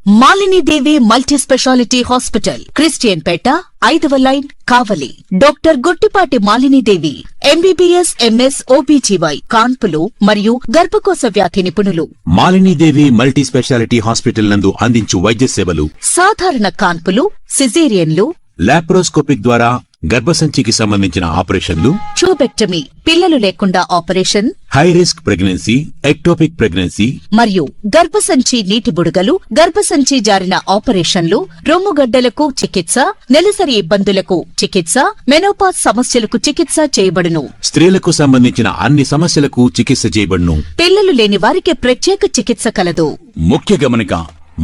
Malini Devi multi speciality hospital, Christian Peta, 5వ line, Kavali. Doctor Guttipati Malinidevi, MBBS, MS, OBGY, కాన్పులు మరియు గర్భకోశ వ్యాధి నిపుణులు. మాలినీదేవి మల్టీ స్పెషాలిటీ హాస్పిటల్ నందు అందించు వైద్య సేవలు: సాధారణ కాన్పులు, సిజేరియన్లు, లాప్రోస్కోపిక్ ద్వారా గర్భసంచికి సంబంధించిన ఆపరేషన్లు, ట్యూబెక్టమీ, పిల్లలు లేకుండా operation, high risk pregnancy, ectopic pregnancy మరియు గర్భసంచి నీటి బుడగలు, గర్భసంచి జారిన ఆపరేషన్లు, రొమ్ముగడ్డలకు చికిత్స, నెలసరి ఇబ్బందులకు చికిత్స, మెనోపాజ్ సమస్యలకు చికిత్స చేయబడును. స్త్రీలకు సంబంధించిన అన్ని సమస్యలకు చికిత్స చేయబడును. పిల్లలు లేని వారికి ప్రత్యేక చికిత్స కలదు. ముఖ్య గమనిక: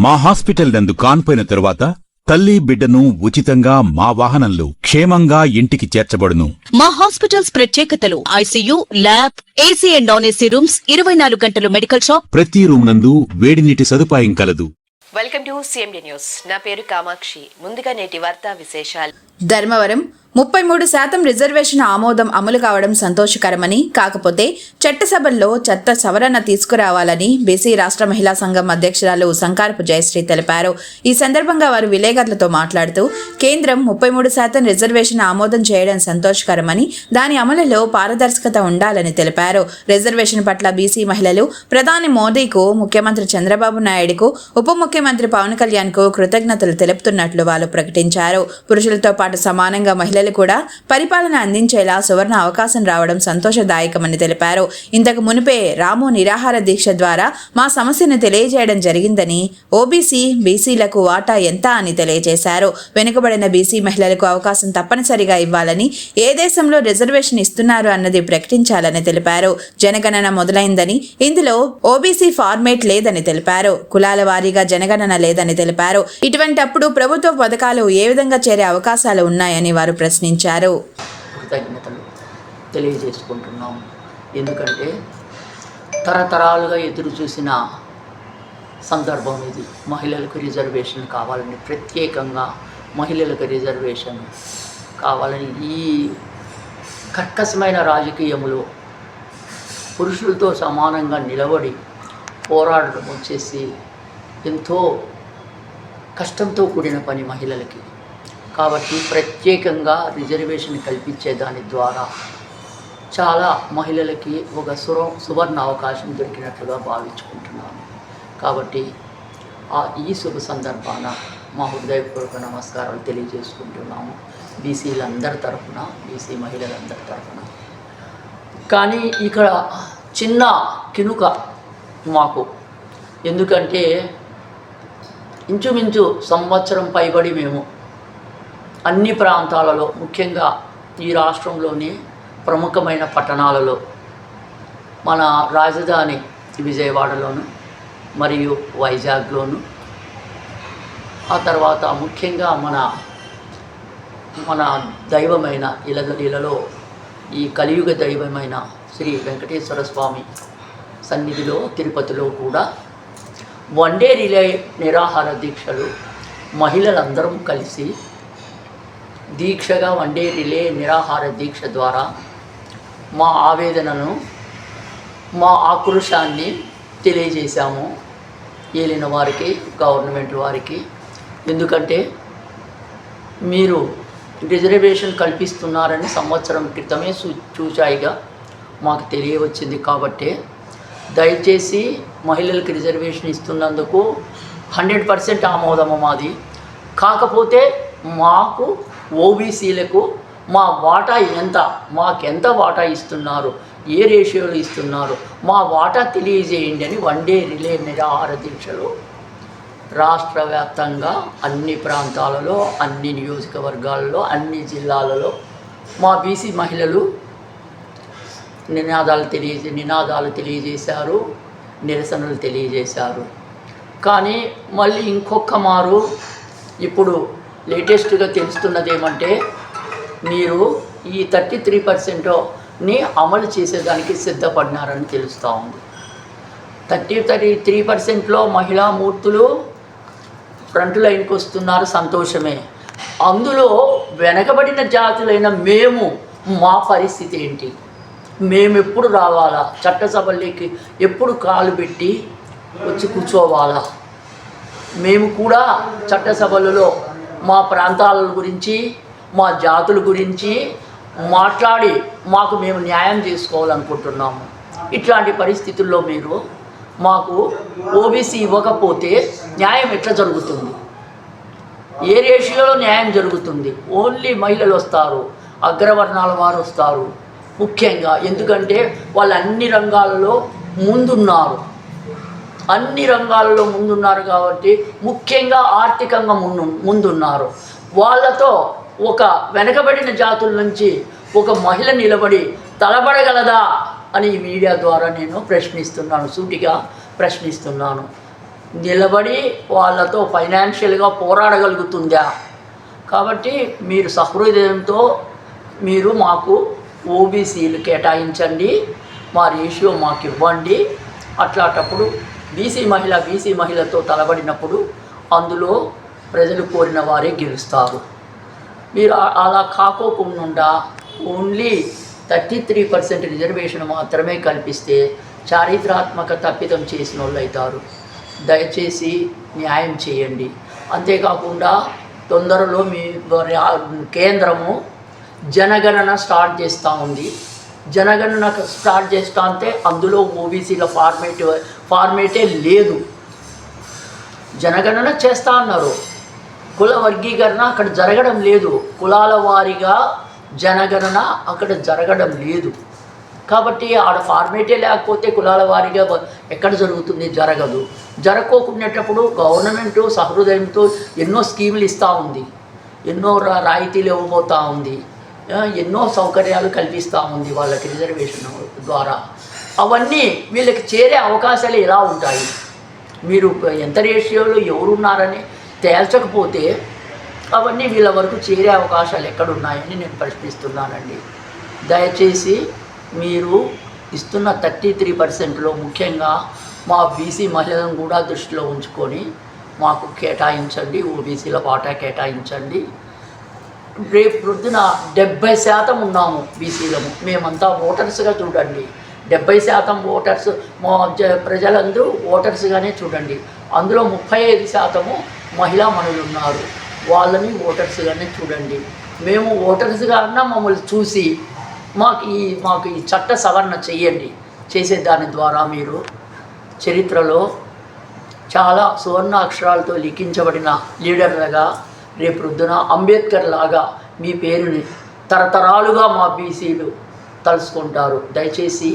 మా హాస్పిటల్ నందు కాన్పోయిన తరువాత తల్లి బిడ్డను ఉచితంగా మా వాహనంలో క్షేమంగా ఇంటికి చేర్చబడును. మా హాస్పిటల్స్ ప్రత్యేకతలు: ICU, lab, AC and non AC rooms, 24 గంటలు మెడికల్ షాప్, ప్రతి రూమ్ నందు వేడి నీటి సదుపాయం కలదు. Welcome to CMD news. నా పేరు కామాక్షి. ముందుగా నేటి వార్తా విశేషాలు. ధర్మవరం 33% రిజర్వేషన్ ఆమోదం అమలు కావడం సంతోషకరమని, కాకపోతే చట్టసభల్లో చట్ట సవరణ తీసుకురావాలని బీసీ రాష్ట్ర మహిళా సంఘం అధ్యక్షురాలు సంకారపు జయశ్రీ తెలిపారు. ఈ సందర్భంగా వారు విలేకరులతో మాట్లాడుతూ, కేంద్రం 33% రిజర్వేషన్ ఆమోదం చేయడం సంతోషకరమని, దాని అమలులో పారదర్శకత ఉండాలని తెలిపారు. రిజర్వేషన్ పట్ల బీసీ మహిళలు ప్రధాని మోదీకు, ముఖ్యమంత్రి చంద్రబాబు నాయుడుకు, ఉప ముఖ్యమంత్రి పవన్ కళ్యాణ్కు కృతజ్ఞతలు తెలుపుతున్నట్లు వాళ్ళు ప్రకటించారు. పురుషులతో పాటు సమానంగా మహిళలు కూడా పరిపాలన అందించేలా సువర్ణ అవకాశం రావడం సంతోషదాయకమని తెలిపారు. ఇంతకు మునిపే రాము నిరాహార దీక్ష ద్వారా మా సమస్యను తెలియజేయడం జరిగిందని, ఓబీసీ, బీసీలకు వాటా ఎంత అని తెలియజేశారు. వెనుకబడిన బీసీ మహిళలకు అవకాశం తప్పనిసరిగా ఇవ్వాలని, ఏ దేశంలో రిజర్వేషన్ ఇస్తున్నారు అన్నది ప్రకటించాలని తెలిపారు. జనగణన మొదలైందని, ఇందులో ఓబీసీ ఫార్మేట్ లేదని తెలిపారు. కులాల వారీగా జనగణన లేదని తెలిపారు. ఇటువంటప్పుడు ప్రభుత్వ పథకాలు ఏ విధంగా చేరే అవకాశాలు ఉన్నాయని వారు ప్రశ్నించారు. కృతజ్ఞతలు తెలియజేసుకుంటున్నాం. ఎందుకంటే తరతరాలుగా ఎదురు చూసిన సందర్భం ఇది. మహిళలకు రిజర్వేషన్ కావాలని, ప్రత్యేకంగా మహిళలకు రిజర్వేషన్ కావాలని ఈ కర్కశమైన రాజకీయంలో పురుషులతో సమానంగా నిలబడి పోరాడడం వచ్చేసి ఎంతో కష్టంతో కూడిన పని మహిళలకి. కాబట్టి ప్రత్యేకంగా రిజర్వేషన్ కల్పించే దాని ద్వారా చాలా మహిళలకి ఒక సువర్ణ అవకాశం దొరికినట్లుగా భావించుకుంటున్నాను. కాబట్టి ఈ శుభ సందర్భాన మా హృదయపూర్వక నమస్కారాలు తెలియజేసుకుంటున్నాము బీసీలందరి తరఫున, బీసీ మహిళలందరి తరఫున. కానీ ఇక్కడ చిన్న కినుక మాకు, ఎందుకంటే ఇంచుమించు సంవత్సరం పైబడి మేము అన్ని ప్రాంతాలలో, ముఖ్యంగా ఈ రాష్ట్రంలోని ప్రముఖమైన పట్టణాలలో, మన రాజధాని విజయవాడలోను మరియు వైజాగ్లోను, ఆ తర్వాత ముఖ్యంగా మన దైవమైన ఇలలో ఈ కలియుగ దైవమైన శ్రీ వెంకటేశ్వర స్వామి సన్నిధిలో, తిరుపతిలో కూడా వన్డే రిలే నిరాహార దీక్షలు మహిళలందరం కలిసి దీక్షగా వన్డే రిలే నిరాహార దీక్ష ద్వారా మా ఆవేదనను, మా ఆక్రోశాన్ని తెలియజేశాము ఏలిన వారికి, గవర్నమెంట్ వారికి. ఎందుకంటే మీరు రిజర్వేషన్ కల్పిస్తున్నారని సంవత్సరం క్రితమే చూచాయిగా మాకు తెలియవచ్చింది. కాబట్టి దయచేసి మహిళలకు రిజర్వేషన్ ఇస్తున్నందుకు 100% ఆమోదము మాది. కాకపోతే మాకు ఓబీసీలకు మా వాటా ఎంత, మాకెంత వాటా ఇస్తున్నారు, ఏ రేషియోలో ఇస్తున్నారు, మా వాటా తెలియజేయండి అని వన్డే రిలే నిరాహార దీక్షలు రాష్ట్ర వ్యాప్తంగా అన్ని ప్రాంతాలలో, అన్ని నియోజకవర్గాలలో, అన్ని జిల్లాలలో మా బీసీ మహిళలు నినాదాలు తెలియజేశారు, నిరసనలు తెలియజేశారు. కానీ మళ్ళీ ఇంకొక మారు ఇప్పుడు లేటెస్ట్గా తెలుస్తున్నది ఏమంటే, మీరు ఈ 33%ని అమలు చేసేదానికి సిద్ధపడినారని తెలుస్తూ ఉంది. 33%లో మహిళా మూర్తులు ఫ్రంట్ లైన్కి వస్తున్నారు, సంతోషమే. అందులో వెనకబడిన జాతులైన మేము, మా పరిస్థితి ఏంటి? మేము ఎప్పుడు రావాలా? చట్టసభల్లోకి ఎప్పుడు కాలు పెట్టి వచ్చి కూర్చోవాలా? మేము కూడా చట్టసభలలో మా ప్రాంతాల గురించి మా జాతుల గురించి మాట్లాడి మాకు మేము న్యాయం చేసుకోవాలనుకుంటున్నాము. ఇట్లాంటి పరిస్థితుల్లో మీరు మాకు ఓబీసీ ఇవ్వకపోతే న్యాయం ఎట్లా జరుగుతుంది? ఏ రేషియోలో న్యాయం జరుగుతుంది? ఓన్లీ మహిళలు వస్తారు, అగ్రవర్ణాల వారు వస్తారు ముఖ్యంగా. ఎందుకంటే వాళ్ళు అన్ని రంగాలలో ముందున్నారు కాబట్టి ముఖ్యంగా ఆర్థికంగా ముందున్నారు. వాళ్ళతో ఒక వెనకబడిన జాతుల నుంచి ఒక మహిళ నిలబడి తలబడగలదా అని ఈ మీడియా ద్వారా నేను సూటిగా ప్రశ్నిస్తున్నాను. నిలబడి వాళ్ళతో ఫైనాన్షియల్గా పోరాడగలుగుతుందా? కాబట్టి మీరు సహృదయంతో మీరు మాకు ఓబీసీలు కేటాయించండి, మా రేషియో మాకు ఇవ్వండి. అట్లాంటప్పుడు బీసీ మహిళతో తలబడినప్పుడు అందులో ప్రజలు కోరిన వారే గెలుస్తారు. మీరు అలా కాకోకుండా ఓన్లీ 33% రిజర్వేషన్ మాత్రమే కల్పిస్తే చారిత్రాత్మక తప్పిదం చేసిన వాళ్ళు అవుతారు. దయచేసి న్యాయం చేయండి. అంతేకాకుండా తొందరలో మీ కేంద్రము జనగణన స్టార్ట్ చేస్తూ ఉంది. జనగణన స్టార్ట్ చేస్తా అంటే అందులో ఓబీసీల ఫార్మేటే లేదు. జనగణన చేస్తా అన్నారు, కుల వర్గీకరణ అక్కడ జరగడం లేదు. కులాల వారీగా జనగణన అక్కడ జరగడం లేదు. కాబట్టి ఆడ ఫార్మేటే లేకపోతే కులాల వారీగా ఎక్కడ జరుగుతుంది? జరగదు. జరగకోకునేటప్పుడు గవర్నమెంట్ సహృదయంతో ఎన్నో స్కీములు ఇస్తూ ఉంది, ఎన్నో రాయితీలు ఇవ్వబోతూ ఉంది, ఎన్నో సౌకర్యాలు కల్పిస్తూ ఉంది వాళ్ళకి రిజర్వేషన్ ద్వారా. అవన్నీ వీళ్ళకి చేరే అవకాశాలు ఎలా ఉంటాయి? మీరు ఎంత రేషియోలో ఎవరున్నారని తేల్చకపోతే అవన్నీ వీళ్ళ వరకు చేరే అవకాశాలు ఎక్కడున్నాయని నేను ప్రశ్నిస్తున్నానండి. దయచేసి మీరు ఇస్తున్న 33%లో ముఖ్యంగా మా బీసీ మహిళలను కూడా దృష్టిలో ఉంచుకొని మాకు కేటాయించండి, ఓబీసీల వాటా కేటాయించండి. రేపు ప్రొద్దున 70% ఉన్నాము బీసీలము, మేమంతా ఓటర్స్గా చూడండి. 70% ఓటర్స్ మా ప్రజలందరూ ఓటర్స్గానే చూడండి. అందులో 35% మహిళా మనులు ఉన్నారు, వాళ్ళని ఓటర్స్గానే చూడండి. మేము ఓటర్స్గా అన్నా మమ్మల్ని చూసి మాకు ఈ చట్ట సవరణ చేయండి. చేసే దాని ద్వారా మీరు చరిత్రలో చాలా సువర్ణ అక్షరాలతో లిఖించబడిన లీడర్లుగా రేపు పొద్దున అంబేద్కర్ లాగా మీ పేరుని తరతరాలుగా మా బీసీలు తలుసుకుంటారు. దయచేసి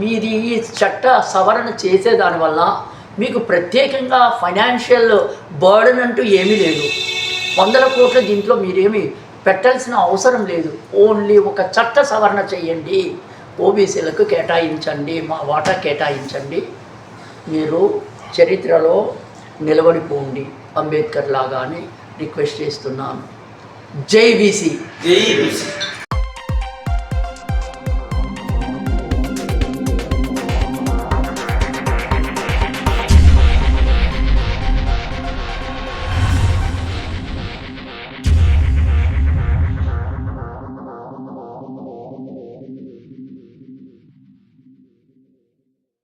మీది ఈ చట్ట సవరణ చేసే దానివల్ల మీకు ప్రత్యేకంగా ఫైనాన్షియల్ బర్డెన్ అంటూ ఏమీ లేదు. 100 కోట్ల దీంట్లో మీరేమీ పెట్టాల్సిన అవసరం లేదు. ఓన్లీ ఒక చట్ట సవరణ చేయండి, ఓబీసీలకు కేటాయించండి, మా వాటా కేటాయించండి. మీరు చరిత్రలో నిలబడిపోండి అంబేద్కర్ లాగా అని రిక్వెస్ట్ చేస్తున్నాను. జై బీసీ.